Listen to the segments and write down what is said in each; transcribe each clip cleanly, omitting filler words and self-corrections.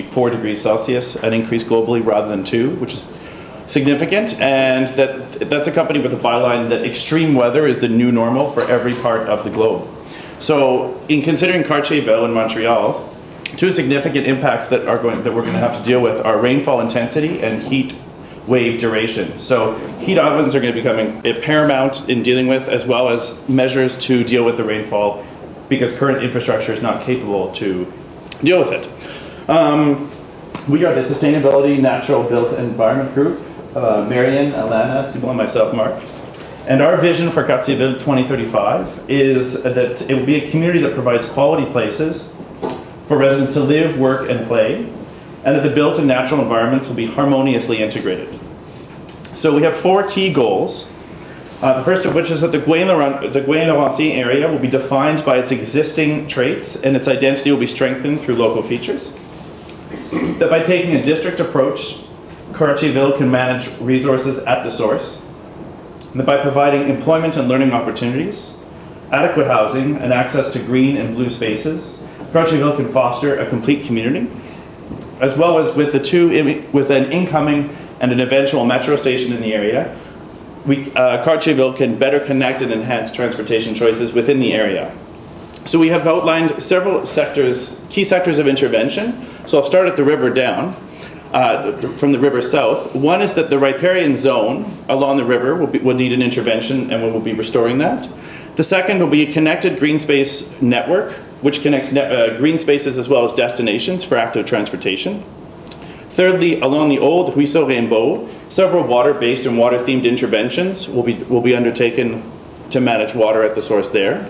4 degrees Celsius, an increase globally rather than 2, which is significant, and that's accompanied with a byline that extreme weather is the new normal for every part of the globe. So in considering Cartierville in Montreal, 2 significant impacts that we're going to have to deal with are rainfall intensity and heat wave duration. So heat islands are going to be becoming paramount in dealing with, as well as measures to deal with the rainfall, because current infrastructure is not capable to deal with it. We are the Sustainability Natural Built Environment Group, Marian, Alana, Simon, and myself, Mark. And our vision for Cartierville 2035 is that it will be a community that provides quality places for residents to live, work, and play, and that the built and natural environments will be harmoniously integrated. So we have 4 key goals. The first of which is that the Gouin-Laurentien area will be defined by its existing traits, and its identity will be strengthened through local features. That by taking a district approach, Cartierville can manage resources at the source. And that by providing employment and learning opportunities, adequate housing, and access to green and blue spaces, Cartierville can foster a complete community, as well as with an incoming and an eventual metro station in the area. Cartierville can better connect and enhance transportation choices within the area. So we have outlined several sectors, key sectors of intervention. So I'll start at the river down, from the river south. One is that the riparian zone along the river will need an intervention, and we will be restoring that. The second will be a connected green space network, which connects green spaces as well as destinations for active transportation. Thirdly, along the old Ruisseau Rainbow, several water-based and water-themed interventions will be undertaken to manage water at the source there.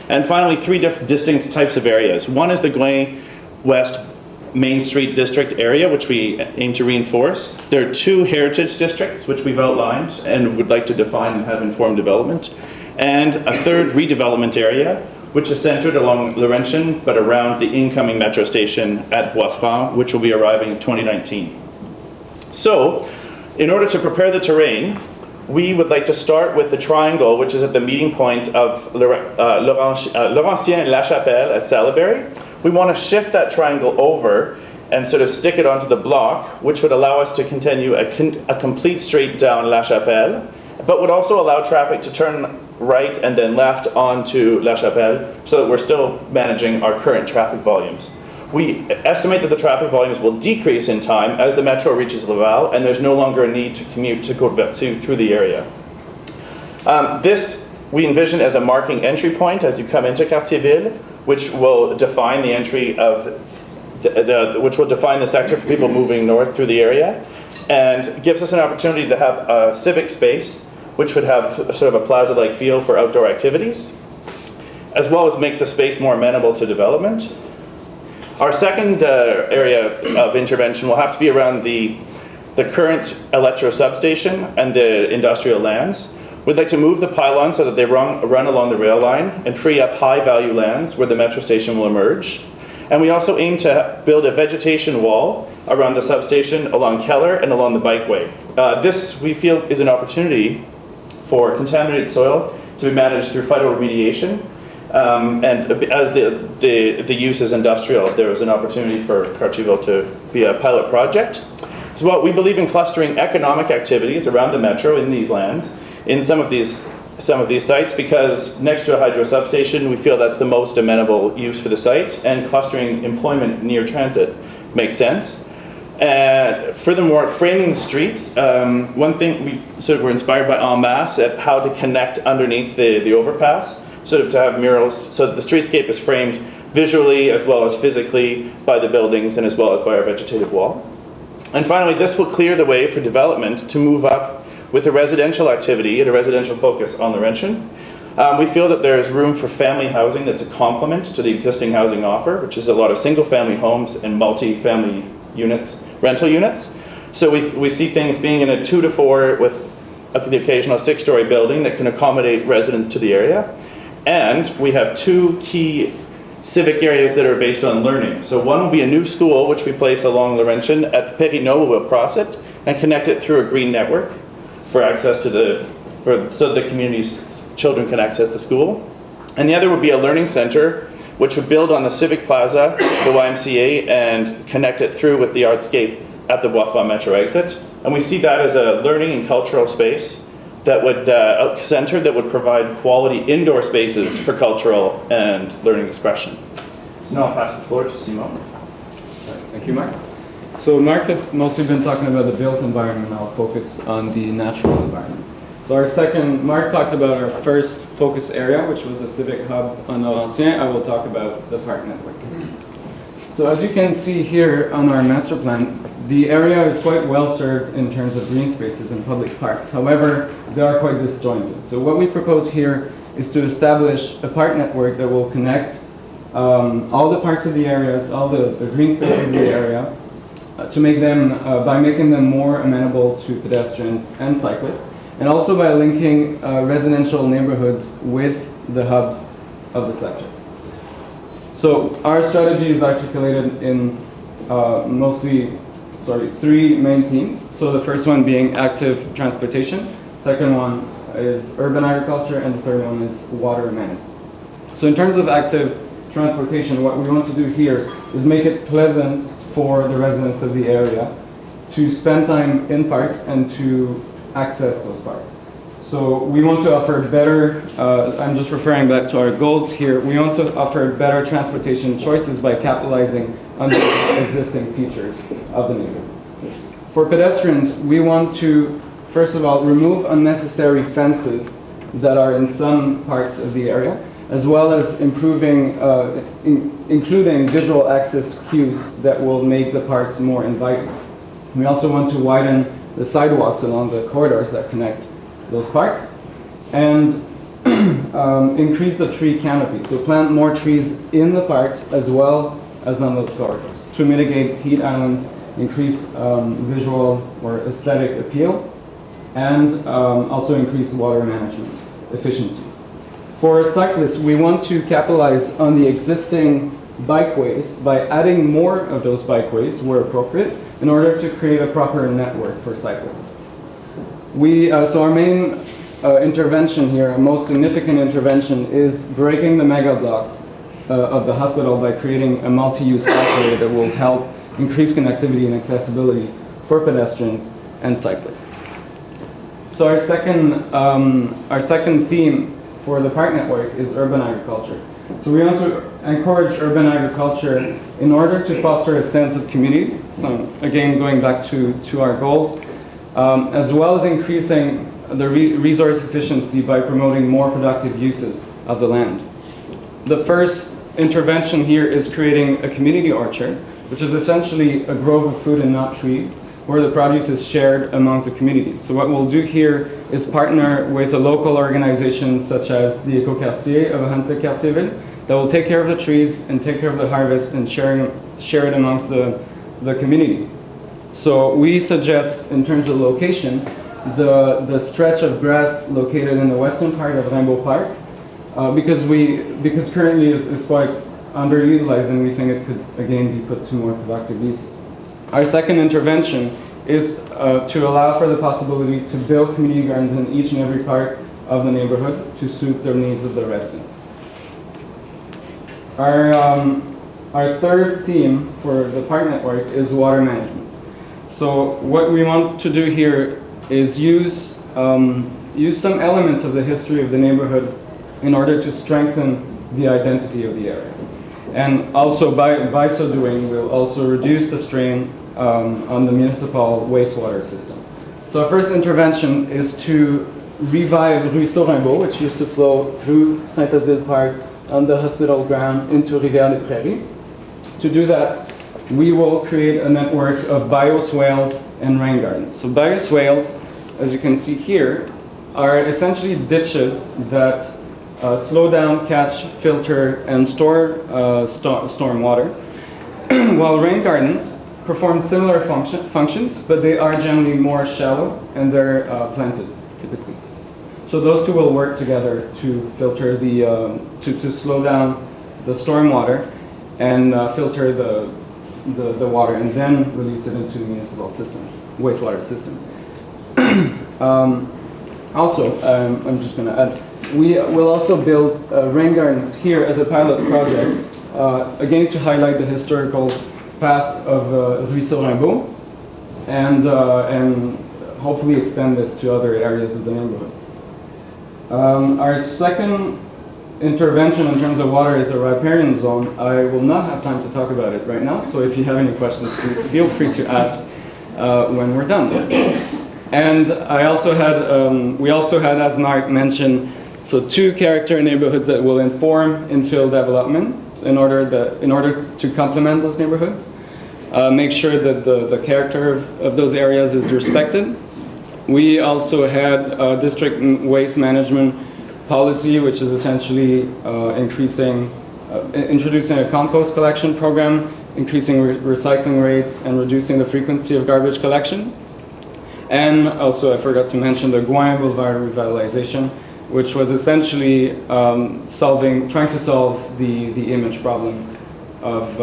And finally, 3 distinct types of areas. One is the Gouin West Main Street District area, which we aim to reinforce. There are 2 heritage districts, which we've outlined and would like to define and have informed development. And a 3rd redevelopment area, which is centered along Laurentian, but around the incoming metro station at Bois-Franc, which will be arriving in 2019. So, in order to prepare the terrain, we would like to start with the triangle, which is at the meeting point of Laurentien and La Chapelle at Salaberry. We want to shift that triangle over and sort of stick it onto the block, which would allow us to continue a complete straight down La Chapelle, but would also allow traffic to turn right and then left onto La Chapelle, so that we're still managing our current traffic volumes. We estimate that the traffic volumes will decrease in time as the metro reaches Laval, and there's no longer a need to commute to go through the area. This we envision as a marking entry point as you come into Cartierville, which will define the entry of which will define the sector for people moving north through the area, and gives us an opportunity to have a civic space, which would have sort of a plaza-like feel for outdoor activities, as well as make the space more amenable to development. Our second area of intervention will have to be around the current electro substation and the industrial lands. We'd like to move the pylons so that they run along the rail line and free up high-value lands where the metro station will emerge. And we also aim to build a vegetation wall around the substation along Keller and along the bikeway. This, we feel, is an opportunity for contaminated soil to be managed through phytoremediation. And as the use is industrial, there is an opportunity for Cartierville to be a pilot project. So we believe in clustering economic activities around the metro in these lands, in some of these sites, because next to a hydro substation, we feel that's the most amenable use for the site, and clustering employment near transit makes sense. And furthermore, framing the streets, one thing we sort of were inspired by En Masse at how to connect underneath the overpass, sort of to have murals, so that the streetscape is framed visually as well as physically by the buildings and as well as by our vegetative wall. And finally, this will clear the way for development to move up with a residential activity and a residential focus on Laurentian. We feel that there is room for family housing that's a complement to the existing housing offer, which is a lot of single-family homes and multi-family units, rental units. So we see things being in a 2 to 4 with the occasional 6-story building that can accommodate residents to the area. And we have 2 key civic areas that are based on learning. So one will be a new school, which we place along Laurentian at Périgneau. We'll cross it and connect it through a green network for access to so the community's children can access the school. And the other would be a learning center which would build on the Civic Plaza, the YMCA, and connect it through with the Artscape at the Bois Metro exit. And we see that as a learning and cultural space that would center that would provide quality indoor spaces for cultural and learning expression. Now I'll pass the floor to Simon. Thank you, Mark. So Mark has mostly been talking about the built environment. I'll focus on the natural environment. So Mark talked about our first focus area, which was the civic hub on Laurentien. I will talk about the park network. So as you can see here on our master plan, the area is quite well served in terms of green spaces and public parks. However, they are quite disjointed. So what we propose here is to establish a park network that will connect all the parks of the areas, all the green spaces of the area, to make them, by making them more amenable to pedestrians and cyclists, and also by linking residential neighborhoods with the hubs of the sector. So our strategy is articulated in three main themes. So the first one being active transportation, second one is urban agriculture, and the third one is water management. So in terms of active transportation, what we want to do here is make it pleasant for the residents of the area to spend time in parks and to access those parks. So we want to offer better, I'm just referring back to our goals here, we want to offer better transportation choices by capitalizing on the existing features of the neighborhood. For pedestrians, we want to, first of all, remove unnecessary fences that are in some parts of the area, as well as improving, including visual access cues that will make the parks more inviting. We also want to widen the sidewalks along the corridors that connect those parks, and increase the tree canopy. So plant more trees in the parks as well as on those corridors to mitigate heat islands, increase visual or aesthetic appeal, and also increase water management efficiency. For cyclists, we want to capitalize on the existing bikeways by adding more of those bikeways where appropriate in order to create a proper network for cyclists. So our main intervention here, our most significant intervention, is breaking the mega block of the hospital by creating a multi-use pathway that will help increase connectivity and accessibility for pedestrians and cyclists. So our second theme for the park network is urban agriculture. So we want to encourage urban agriculture in order to foster a sense of community. So again, going back to our goals, as well as increasing the resource efficiency by promoting more productive uses of the land. The first intervention here is creating a community orchard, which is essentially a grove of fruit and nut trees, where the produce is shared among the community. So what we'll do here is partner with a local organization such as the Ecoquartier of Hanse-Cartierville that will take care of the trees and take care of the harvest and share it amongst the community. So we suggest, in terms of location, the stretch of grass located in the western part of Rainbow Park, because currently it's quite underutilized, and we think it could again be put to more productive uses. Our second intervention is to allow for the possibility to build community gardens in each and every part of the neighborhood to suit the needs of the residents. Our third theme for the park network is water management. So what we want to do here is use some elements of the history of the neighborhood in order to strengthen the identity of the area. And also by so doing, we'll also reduce the strain on the municipal wastewater system. So our first intervention is to revive Ruisseau Rimbaud, which used to flow through Saint-Odile Park on the hospital ground into Rivière-des-Prairies. To do that, we will create a network of bioswales and rain gardens. So bioswales, as you can see here, are essentially ditches that slow down, catch, filter, and store storm water, while rain gardens perform similar functions, but they are generally more shallow and they're planted, typically. So those two will work together to filter to slow down the storm water and filter the water and then release it into the municipal system, wastewater system. Also, I'm just going to add, we will also build rain gardens here as a pilot project again to highlight the historical path of Ruisseau Rimbaud, and hopefully extend this to other areas of the neighborhood. Our second intervention in terms of water is the riparian zone. I will not have time to talk about it right now, so if you have any questions, please feel free to ask when we're done. And I also had, we also had, as Mark mentioned, so 2 character neighborhoods that will inform infill development in order to complement those neighborhoods. Make sure that the character of those areas is respected. We also had a district waste management policy, which is essentially introducing a compost collection program, increasing recycling rates, and reducing the frequency of garbage collection. And also, I forgot to mention the Gouin Boulevard revitalization, which was essentially trying to solve the image problem of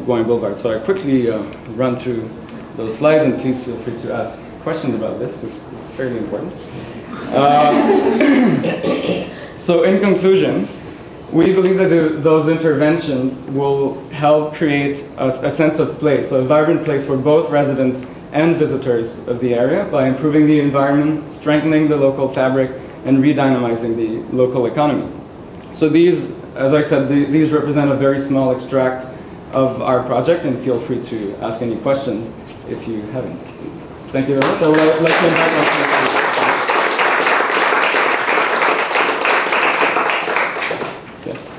Gouin Boulevard. So I quickly run through those slides, and please feel free to ask questions about this, because it's fairly important. So in conclusion, we believe that those interventions will help create a sense of place, so a vibrant place for both residents and visitors of the area by improving the environment, strengthening the local fabric, and redynamizing the local economy. So these, as I said, these represent a very small extract of our project, and feel free to ask any questions if you haven't. Thank you very much. I would like to invite my Yes.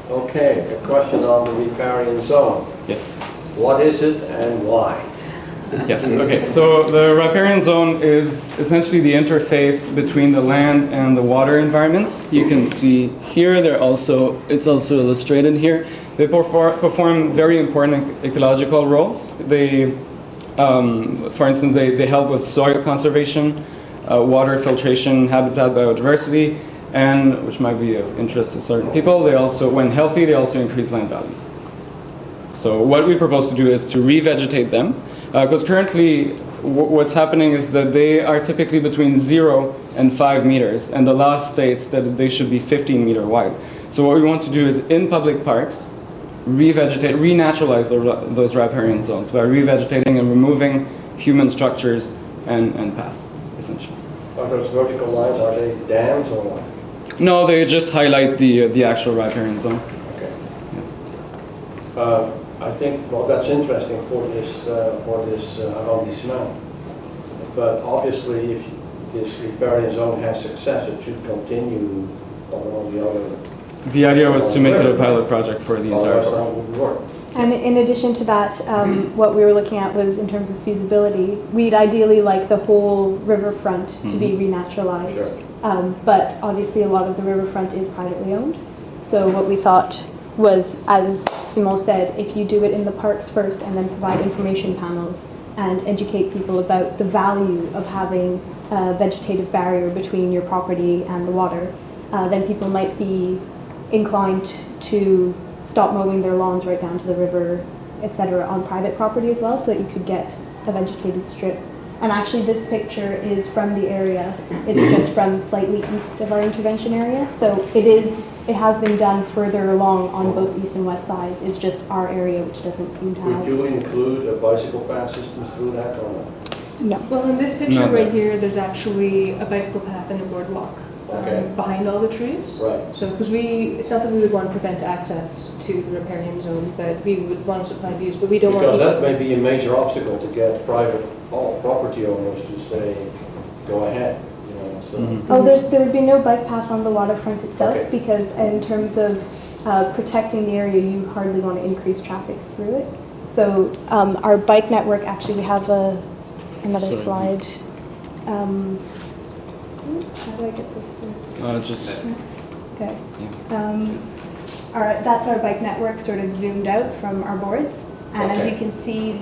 Okay, a question on the riparian zone. Yes. What is it and why? Yes, okay. So the riparian zone is essentially the interface between the land and the water environments. You can see here, it's also illustrated here. They perform very important ecological roles. They, for instance, they help with soil conservation, water filtration, habitat biodiversity, and which might be of interest to certain people. They also, when healthy, they also increase land values. So what we propose to do is to revegetate them. Because currently, what's happening is that they are typically between 0 and 5 meters, and the law states that they should be 15-meter wide. So what we want to do is, in public parks, revegetate, renaturalize those riparian zones by revegetating and removing human structures and paths, essentially. Are those vertical lines, are they dams or what? No, they just highlight the actual riparian zone. Okay. I think, well, that's interesting for this arrondissement. But obviously, if this riparian zone has success, it should continue on all the other. The idea was to make it a pilot project for the entire Otherwise, park. that wouldn't work. And in addition to that, what we were looking at was in terms of feasibility, we'd ideally like the whole riverfront to be renaturalized. Sure. But obviously a lot of the riverfront is privately owned. So what we thought was, as Simon said, if you do it in the parks first and then provide information panels and educate people about the value of having a vegetative barrier between your property and the water, then people might be inclined to stop mowing their lawns right down to the river, etc., on private property as well, so that you could get a vegetated strip. And actually this picture is from the area. It's just from slightly east of our intervention area. So it has been done further along on both east and west sides. It's just our area which doesn't seem to Would have. you include a bicycle path system through that or not? No. Well, in this picture Not right that. here, there's actually a bicycle path and a boardwalk Okay. behind all the trees. Right. So, because it's not that we would want to prevent access to the riparian zone, but we would want to supply views, but we don't want Because people that may be a major obstacle to get private property owners to say, go ahead, you know, so. Oh, there would be no bike path on the waterfront itself, Okay. because in terms of protecting the area, you hardly want to increase traffic through it. So our bike network, actually, we have another Sorry. slide. How do I get this through? Just Okay. yeah. That's our bike network sort of zoomed out from our boards. And as Okay. you can see,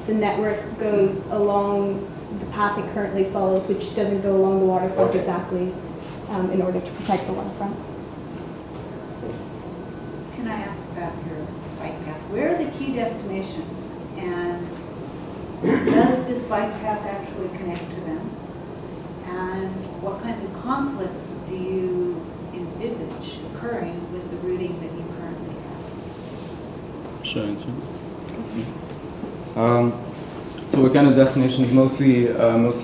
the network goes along the path it currently follows, which doesn't go along the waterfront Okay. exactly in order to protect the waterfront. Can I ask about your bike path? Where are the key destinations? And does this bike path actually connect to them? And what kinds of conflicts do you envisage occurring with the routing that you currently Should I answer? So what kind of destinations? Mostly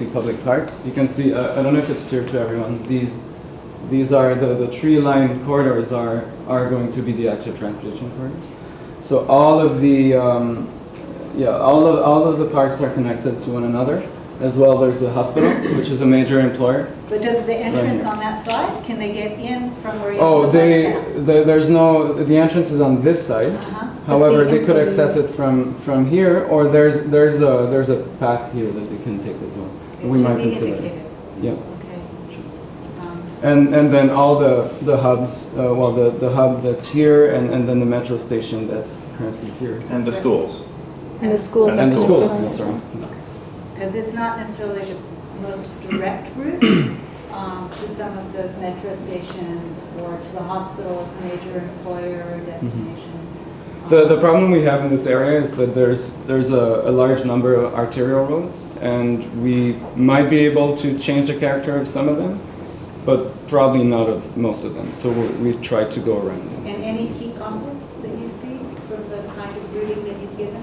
public parks. You can see, I don't know if it's clear to everyone, these are the tree-lined corridors are going to be the active transportation corridors. So all of the, all of the parks are connected to one another. As well, there's the hospital, which is a major employer. But does the entrance here. on that side, can they get in from where you? Oh, there's no, the entrance is on this side. Uh-huh. However, the they could employees- access it from here, or there's a path here that they can take as well. We might consider it. Indicated. Yeah. Okay. And then all the hubs, the hub that's here, and then the metro station that's currently here. And the schools. And the schools And are the schools, connected yes, as well. sorry. Because it's not necessarily the most direct route to some of those metro stations or to the hospital as a major employer or destination. The problem we have in this area is that there's a large number of arterial roads, and we might be able to change the character of some of them, but probably not of most of them. So we try to go around them. And any key conflicts that you see from the kind of routing that you've given?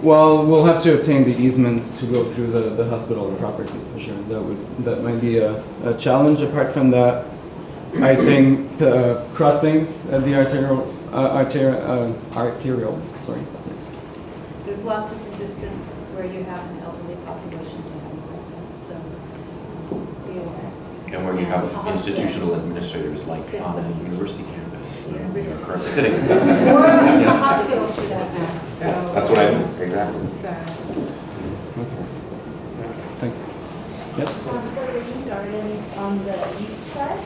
Well, we'll have to obtain the easements to go through the hospital property for sure. That might be a challenge. Apart from that, I think crossings at the arterial. Sorry. Yes. There's lots of resistance where you have an elderly population to have broadband, so be aware. And where you have And a hospital. institutional administrators like on a university campus, where University. they're currently sitting. Or a Yes. hospital for that matter, so. That's what I mean, exactly. it's, Thanks. Yes. For the gardens on the east side,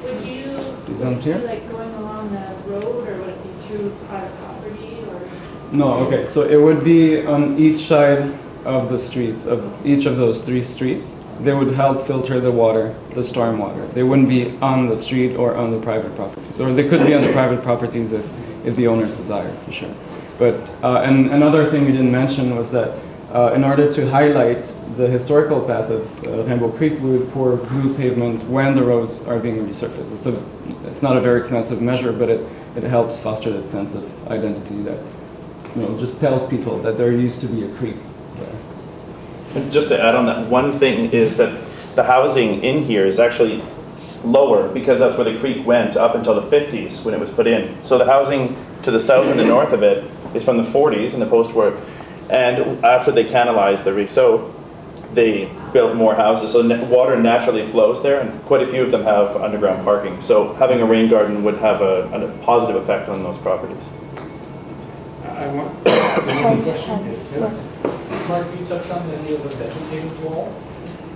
would you, These would ones you here? be like going along the road, or would it be through private property, or? No. Okay. So it would be on each side of the streets of each of those 3 streets. They would help filter the water, the storm water. They wouldn't be on the street or on the private properties, or they could be on the private properties if the owners desire, for sure. But and another thing we didn't mention was that in order to highlight the historical path of Rainbow Creek, we would pour blue pavement when the roads are being resurfaced. It's not a very expensive measure, but it helps foster that sense of identity that just tells people that there used to be a creek there. And just to add on that, one thing is that the housing in here is actually lower because that's where the creek went up until the 50s when it was put in. So the housing to the south and the north of it is from the 40s in the post-war. And after they canalized the Riceau, they built more houses. So water naturally flows there, and quite a few of them have underground parking. So having a rain garden would have a positive effect on those properties. I want, one question. Yes. Mark, you touched on the idea of a vegetative wall.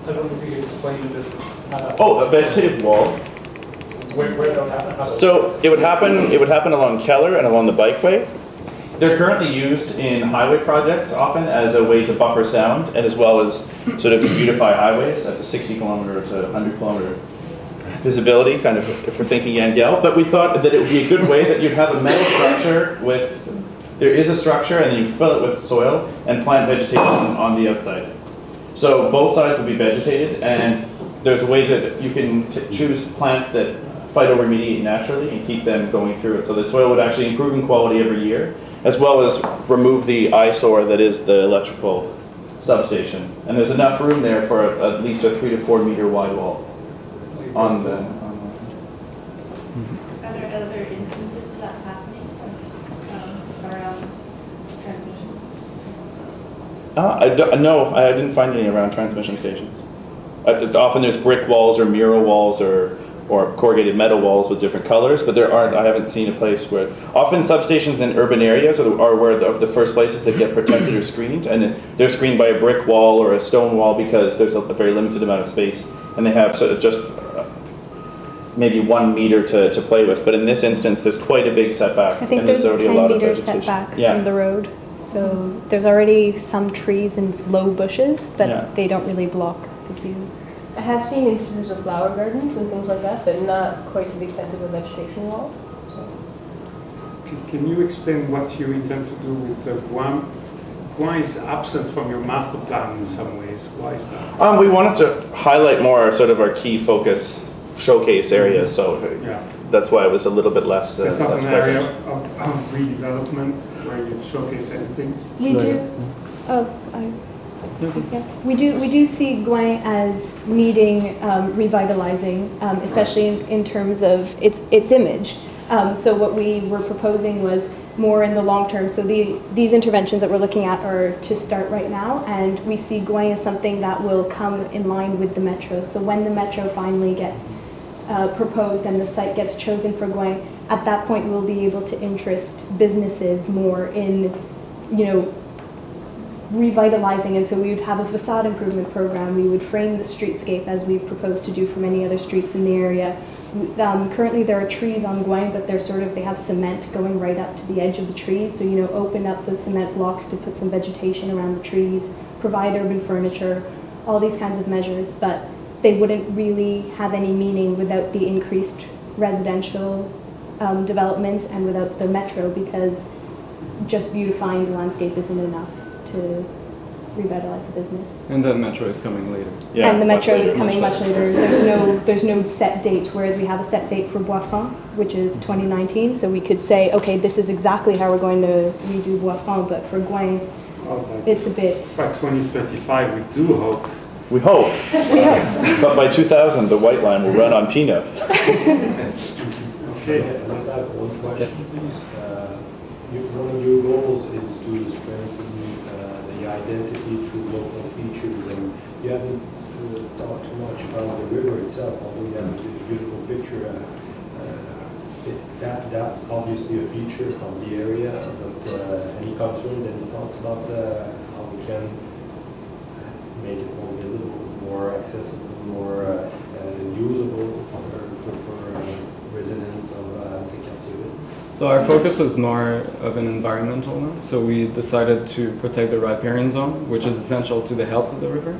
I don't know if you could explain a bit how that. Oh, a vegetative wall. Where that happen? How that- So it would happen along Keller and along the bikeway. They're currently used in highway projects often as a way to buffer sound and as well as sort of to beautify highways at the 60 kilometer to 100 kilometer visibility, kind of if we're thinking Yandell. But we thought that it would be a good way that you'd have a metal structure there is a structure and then you fill it with soil and plant vegetation on the outside. So both sides would be vegetated, and there's a way that you can choose plants that phytoremediate naturally and keep them going through it. So the soil would actually improve in quality every year, as well as remove the eyesore that is the electrical substation. And there's enough room there for at least a 3 to 4 meter wide wall on the. Are there other instances of that happening around transmission? No, I didn't find any around transmission stations. Often there's brick walls or mural walls or corrugated metal walls with different colors, but I haven't seen a place where, often substations in urban areas are where the first places that get protected or screened, and they're screened by a brick wall or a stone wall because there's a very limited amount of space, and they have sort of just maybe 1 meter to play with. But in this instance, there's quite a big setback. I think and there's already a 10 lot of meters vegetation. setback Yeah. from the road. So there's already some trees and low bushes, but Yeah. they don't really block the view. I have seen instances of flower gardens and things like that, but not quite to the extent of a vegetation wall. Can you explain what you intend to do with the Guam? Guam is absent from your master plan in some ways. Why is that? We wanted to highlight more sort of our key focus showcase areas. So Yeah. that's why it was a little bit less, It's not less an area present. of redevelopment where you showcase anything. We do. Oh, yeah. We do see Gouin as needing revitalizing, especially in terms of its image. So what we were proposing was more in the long term. So these interventions that we're looking at are to start right now, and we see Gouin as something that will come in line with the metro. So when the metro finally gets proposed and the site gets chosen for Gouin, at that point we'll be able to interest businesses more in, revitalizing. And so we would have a facade improvement program. We would frame the streetscape as we've proposed to do for many other streets in the area. Currently there are trees on Gouin, but they have cement going right up to the edge of the trees. So, open up those cement blocks to put some vegetation around the trees, provide urban furniture, all these kinds of measures. But they wouldn't really have any meaning without the increased residential developments and without the metro, because just beautifying the landscape isn't enough to revitalize the business. And the metro is coming later. Yeah, And the much metro later, is coming much much later. There's no set date, whereas we have a set date for Bois-Franc, which is 2019. So we could say, okay, this is exactly how we're going to redo Bois-Franc, but for Gouin, it's a bit. By 2035, we do hope. We hope. But by 2000, the White Line will run on P9. Okay. I'd like one question, please. One of your goals is to strengthen the identity through local features, and you haven't talked too much about the river itself, although you have a beautiful picture. That's obviously a feature of the area, but any concerns, any thoughts about how we can make it more visible, more accessible, more usable for residents of Anse-Cartierville? So our focus was more of an environmental one. So we decided to protect the riparian zone, which is essential to the health of the river,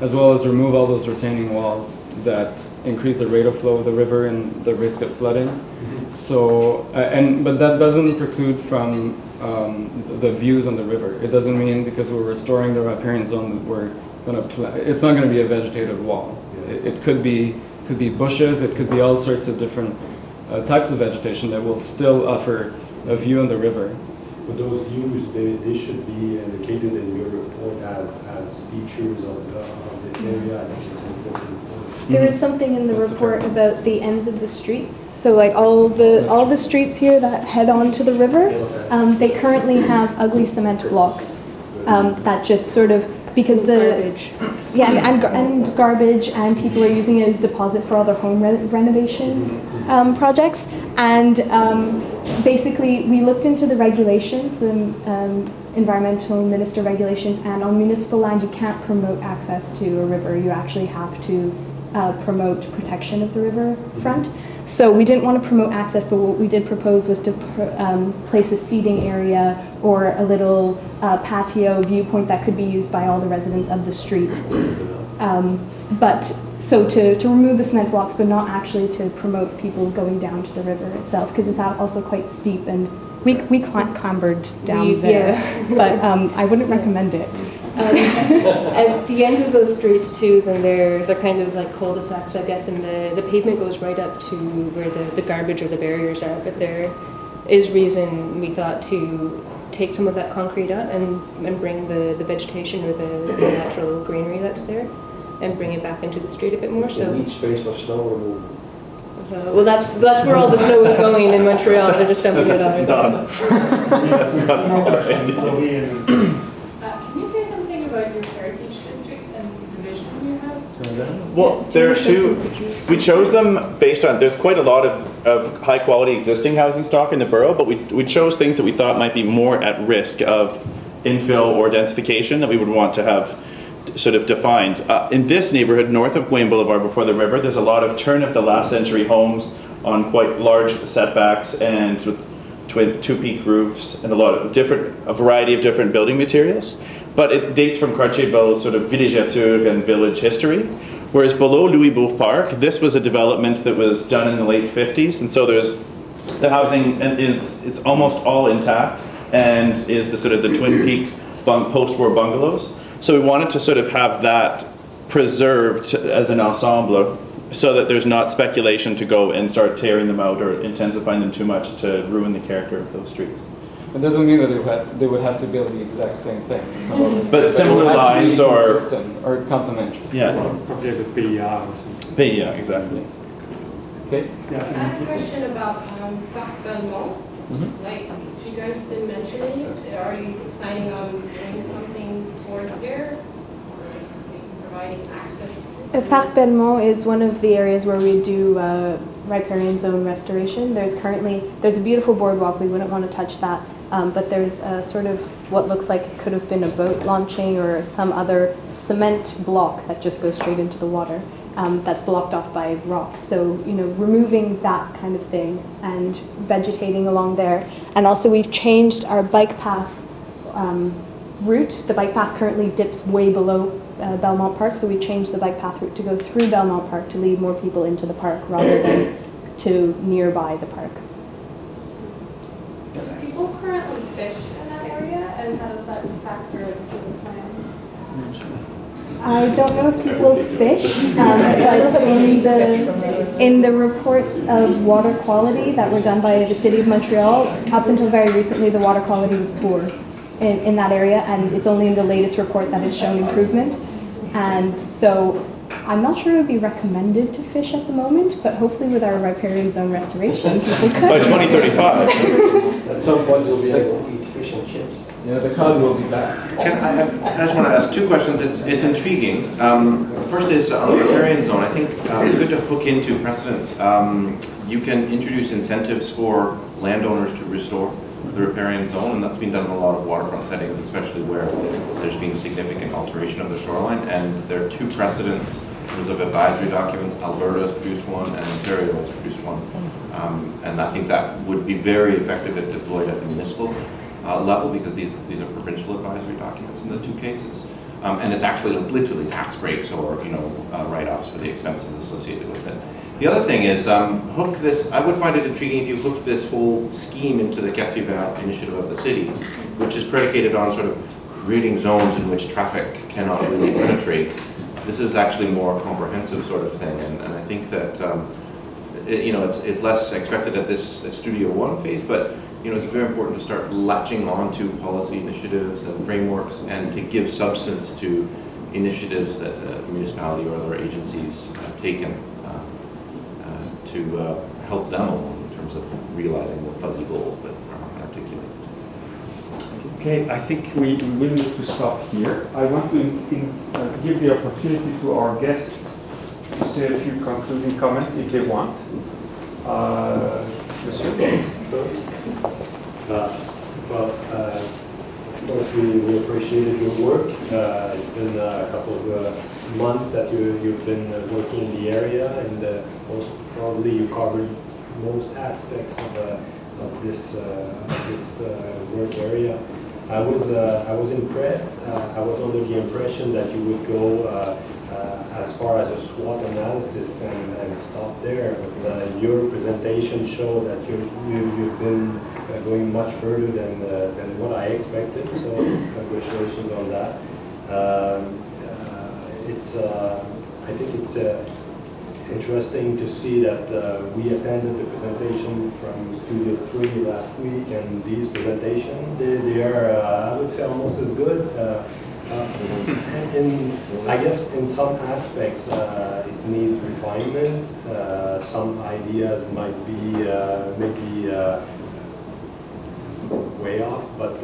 as well as remove all those retaining walls that increase the rate of flow of the river and the risk of flooding. So, but that doesn't preclude from the views on the river. It doesn't mean because we're restoring the riparian zone that we're going to it's not going to be a vegetated wall. It could be bushes. It could be all sorts of different types of vegetation that will still offer a view on the river. But those views, they should be indicated in your report as features of this area. I think it's an important point. There is something in the report about the ends of the streets. So like all the streets here that head on to the river, they currently have ugly cement blocks that just sort of, because Garbage. and garbage, and people are using it as deposit for all their home renovation projects. And basically, we looked into the regulations, the environmental minister regulations, and on municipal land, you can't promote access to a river. You actually have to promote protection of the river front. So we didn't want to promote access, but what we did propose was to place a seating area or a little patio viewpoint that could be used by all the residents of the street. But so to remove the cement blocks, but not actually to promote people going down to the river itself, because it's also quite steep, and we clambered down there, but I wouldn't recommend it. At the end of those streets too, then they're kind of like cul-de-sacs, I guess, and the pavement goes right up to where the garbage or the barriers are. But there is reason, we thought, to take some of that concrete out and bring the vegetation or the natural greenery that's there and bring it back into the street a bit more. So Each space for snow removal. well, that's where all the snow is going in Montreal. They're just dumping it out. Can you say something about your heritage district and the vision you have? Well, there are two. We chose them based on, there's quite a lot of high quality existing housing stock in the borough, but we chose things that we thought might be more at risk of infill or densification that we would want to have sort of defined. In this neighborhood, north of Gouin Boulevard before the river, there's a lot of turn of the last century homes on quite large setbacks and with two-peak roofs and a variety of different building materials. But it dates from Cartier-Bell's sort of villégiature and village history. Whereas below Louisbourg Park, this was a development that was done in the late 50s, and so there's the housing, and it's almost all intact, and is the sort of the Twin Peak post-war bungalows. So we wanted to sort of have that preserved as an ensemble so that there's not speculation to go and start tearing them out or intensifying them too much to ruin the character of those streets. It doesn't mean that they would have to build the exact same thing. It's not always- But similar it would have to be lines or- consistent or complementary. Yeah, Probably with PER or something. yeah, exactly. Yes. Okay. Yeah, I have a question about Parc Belmont. Like, you guys didn't mention it. Are you planning on doing something towards there? Or maybe providing access? Parc Belmont is one of the areas where we do riparian zone restoration. There's a beautiful boardwalk, we wouldn't want to touch that, but there's a sort of what looks like it could have been a boat launching or some other cement block that just goes straight into the water. That's blocked off by rocks. So, removing that kind of thing and vegetating along there. And also we've changed our bike path route. The bike path currently dips way below Belmont Park, so we changed the bike path route to go through Belmont Park to lead more people into the park rather than to nearby the park. Do people currently fish in that area, and how does that factor into the plan? I don't know if people fish, but in the reports of water quality that were done by the City of Montreal, up until very recently, the water quality was poor in that area, and it's only in the latest report that has shown improvement. And so I'm not sure it would be recommended to fish at the moment, but hopefully with our riparian zone restoration, people could. By 2035. At some point, you'll be able to eat fish and chips. Yeah, the cod will be back. I just want to ask two questions. It's intriguing. The first is on the riparian zone. I think good to hook into precedents. You can introduce incentives for landowners to restore the riparian zone, and that's been done in a lot of waterfront settings, especially where there's been significant alteration of the shoreline. And there are two precedents in terms of advisory documents. Alberta has produced one, and Ontario has produced one. And I think that would be very effective if deployed at the municipal level, because these are provincial advisory documents in the two cases. And it's actually literally tax breaks or write-offs for the expenses associated with it. The other thing is hook this. I would find it intriguing if you hooked this whole scheme into the Quartier Vert initiative of the city, which is predicated on sort of creating zones in which traffic cannot really penetrate. This is actually more comprehensive sort of thing, and I think that it's less expected at this Studio One phase, but it's very important to start latching on to policy initiatives and frameworks and to give substance to initiatives that the municipality or other agencies have taken to help them along in terms of realizing the fuzzy goals that are articulated. Okay, I think we will need to stop here. I want to give the opportunity to our guests to say a few concluding comments if they want. Monsieur? Of course, we appreciated your work. It's been a couple of months that you've been working in the area, and most probably you covered most aspects of this work area. I was impressed. I was under the impression that you would go as far as a SWOT analysis and stop there. But your presentation showed that you've been going much further than what I expected. So congratulations on that. I think it's interesting to see that we attended the presentation from Studio 3 last week, and these presentations, they are, I would say, almost as good. I guess in some aspects it needs refinement. Some ideas might be maybe way off, but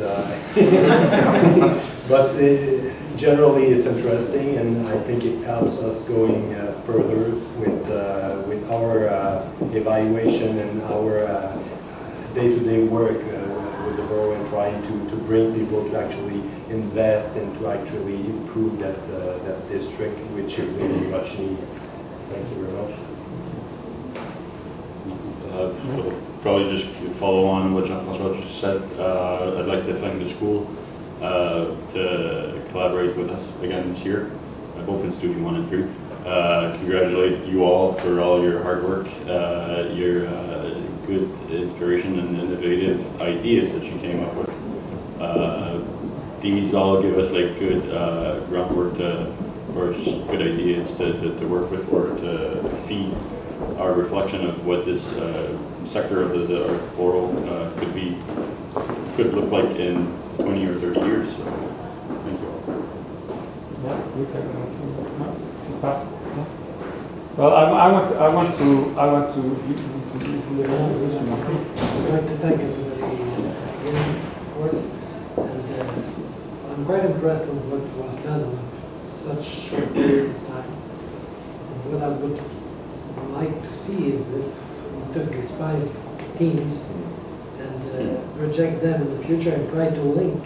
generally it's interesting, and I think it helps us going further with our evaluation and our day-to-day work with the borough, and trying to bring people to actually invest and to actually improve that district, which is in much need. Thank you very much. Probably just follow on what Jean-François just said. I'd like to thank the school to collaborate with us again this year, both in Studio 1 and 3. Congratulate you all for all your hard work, your good inspiration and innovative ideas that you came up with. These all give us like good groundwork to or just good ideas to work with or to feed our reflection of what this sector of the oral could look like in 20 or 30 years. So, thank you all. Yeah, you can pass. Yeah. Well, I want to. I'd like to thank everybody again, of course. And I'm quite impressed with what was done in such short period of time. And what I would like to see is if we took these 5 teams and project them in the future and try to link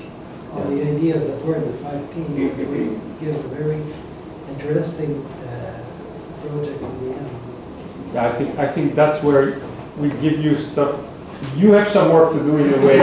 all the ideas that were in the 5 teams. It would give a very interesting project in the end. Yeah, I think that's where we give you stuff. You have some work to do in a way.